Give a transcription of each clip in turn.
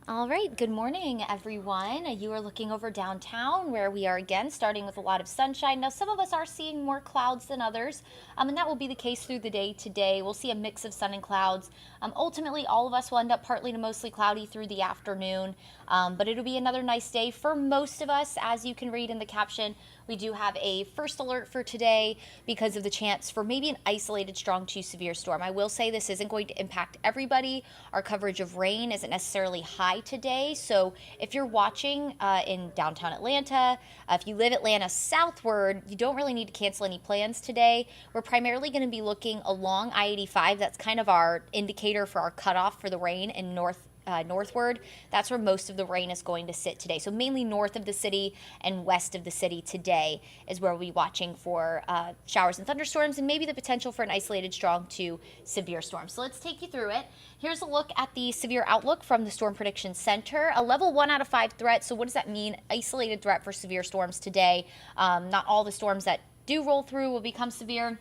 All right, good morning, everyone. You are looking over downtown where we are again starting with a lot of sunshine. Now, some of us are seeing more clouds than others, and that will be the case through the day today. We'll see a mix of sun and clouds. Ultimately, all of us will end up partly to mostly cloudy through the afternoon, but it'll be another nice day for most of us. As you can read in the caption, we do have a first alert for today because of the chance for maybe an isolated strong to severe storm. I will say this isn't going to impact everybody. Our coverage of rain isn't necessarily high today. So if you're watching in downtown Atlanta, if you live Atlanta southward, you don't really need to cancel any plans today. We're primarily going to be looking along I-85. That's kind of our indicator for our cutoff for the rain in northward. That's where most of the rain is going to sit today. So mainly north of the city and west of the city today is where we'll be watching for showers and thunderstorms and maybe the potential for an isolated strong to severe storm. So let's take you through it. Here's a look at the severe outlook from the Storm Prediction Center. A level 1 out of 5 threat. So what does that mean? Isolated threat for severe storms today. Not all the storms that do roll through will become severe.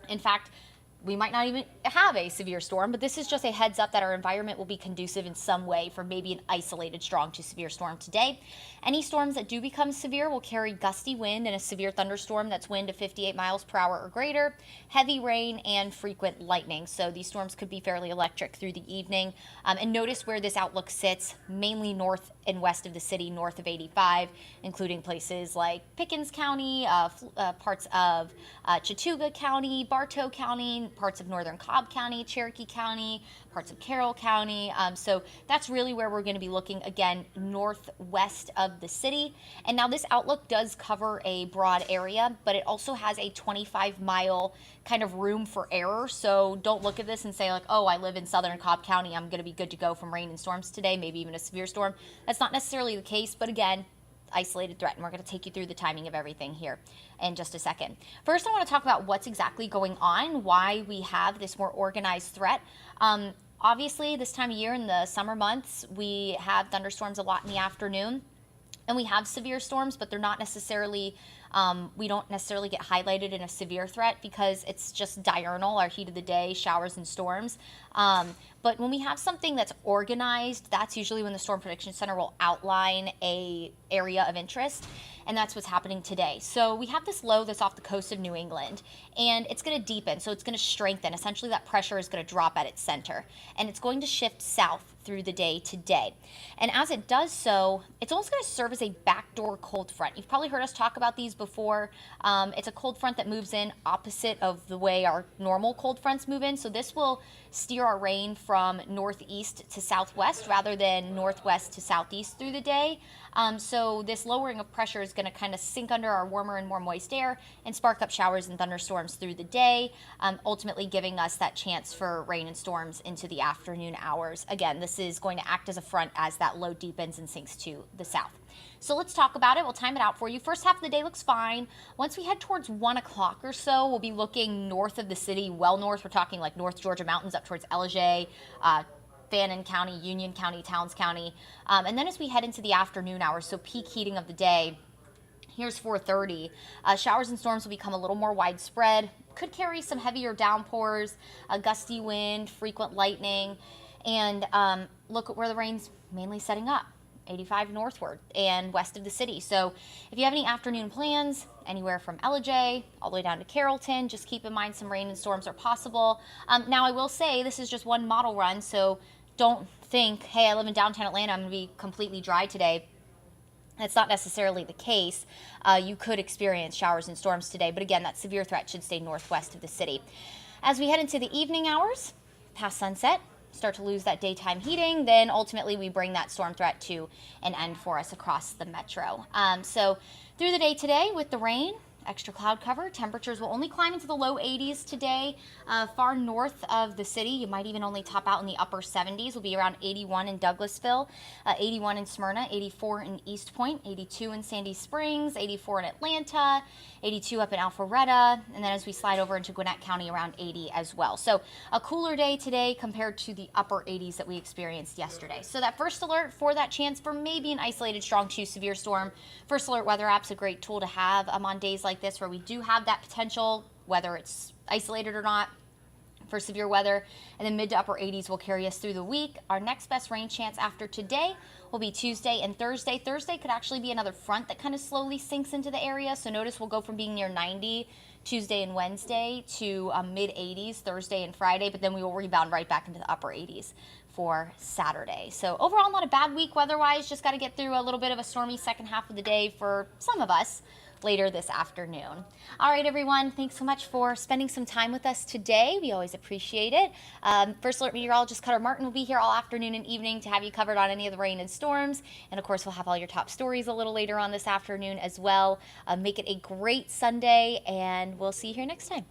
In fact, we might not even have a severe storm, but this is just a heads up that our environment will be conducive in some way for maybe an isolated strong to severe storm today. Any storms that do become severe will carry gusty wind and a severe thunderstorm that's wind to 58 miles per hour or greater, heavy rain, and frequent lightning. So these storms could be fairly electric through the evening. And notice where this outlook sits, mainly north and west of the city, north of 85, including places like Pickens County, parts of Chattooga County, Bartow County, parts of northern Cobb County, Cherokee County, parts of Carroll County. So that's really where we're going to be looking again, northwest of the city. And now this outlook does cover a broad area, but it also has a 25-mile kind of room for error. So don't look at this and say like, oh, I live in southern Cobb County, I'm going to be good to go from rain and storms today, maybe even a severe storm. That's not necessarily the case, but again, isolated threat, and we're going to take you through the timing of everything here in just a second. First, I want to talk about what's exactly going on, why we have this more organized threat. Obviously, this time of year in the summer months, we have thunderstorms a lot in the afternoon, and we have severe storms, but they're not necessarily we don't necessarily get highlighted in a severe threat because it's just diurnal, our heat of the day, showers and storms. But when we have something that's organized, that's usually when the Storm Prediction Center will outline a area of interest, and that's what's happening today. So we have this low that's off the coast of New England, and it's going to deepen, so it's going to strengthen. Essentially, that pressure is going to drop at its center, and it's going to shift south through the day today. And as it does so, it's almost going to serve as a backdoor cold front. You've probably heard us talk about these before. It's a cold front that moves in opposite of the way our normal cold fronts move in. So this will steer our rain from northeast to southwest rather than northwest to southeast through the day. So this lowering of pressure is going to kind of sink under our warmer and more moist air and spark up showers and thunderstorms through the day, ultimately giving us that chance for rain and storms into the afternoon hours. Again, this is going to act as a front as that low deepens and sinks to the south. So let's talk about it. We'll time it out for you. First half of the day looks fine. Once we head towards 1 o'clock or so, we'll be looking north of the city, well north. We're talking like North Georgia mountains up towards Ellijay, Fannin County, Union County, Towns County. And then as we head into the afternoon hours, so peak heating of the day, here's 4:30. Showers and storms will become a little more widespread. Could carry some heavier downpours, a gusty wind, frequent lightning. And look at where the rain's mainly setting up. 85 northward and west of the city. So if you have any afternoon plans, anywhere from Ellijay all the way down to Carrollton, just keep in mind some rain and storms are possible. Now I will say this is just one model run, so don't think, hey, I live in downtown Atlanta, I'm going to be completely dry today. That's not necessarily the case. You could experience showers and storms today, but again, that severe threat should stay northwest of the city. As we head into the evening hours, past sunset, start to lose that daytime heating, then ultimately we bring that storm threat to an end for us across the metro. So through the day today with the rain, extra cloud cover, temperatures will only climb into the low 80s today. Far north of the city, you might even only top out in the upper 70s. Will be around 81 in Douglasville, 81 in Smyrna, 84 in East Point, 82 in Sandy Springs, 84 in Atlanta, 82 up in Alpharetta, and then as we slide over into Gwinnett County, around 80 as well. So a cooler day today compared to the upper 80s that we experienced yesterday. So that first alert for that chance for maybe an isolated strong to severe storm. First alert weather app's a great tool to have on days like this where we do have that potential, whether it's isolated or not, for severe weather, and then mid to upper 80s will carry us through the week. Our next best rain chance after today will be Tuesday and Thursday. Thursday could actually be another front that kind of slowly sinks into the area, so notice we'll go from being near 90 Tuesday and Wednesday to mid 80s Thursday and Friday, but then we will rebound right back into the upper 80s for Saturday. So overall, not a bad week weather-wise, just got to get through a little bit of a stormy second half of the day for some of us later this afternoon. All right, everyone, thanks so much for spending some time with us today. We always appreciate it. First Alert Meteorologist Cutter Martin will be here all afternoon and evening to have you covered on any of the rain and storms. And of course, we'll have all your top stories a little later on this afternoon as well. Make it a great Sunday, and we'll see you here next time.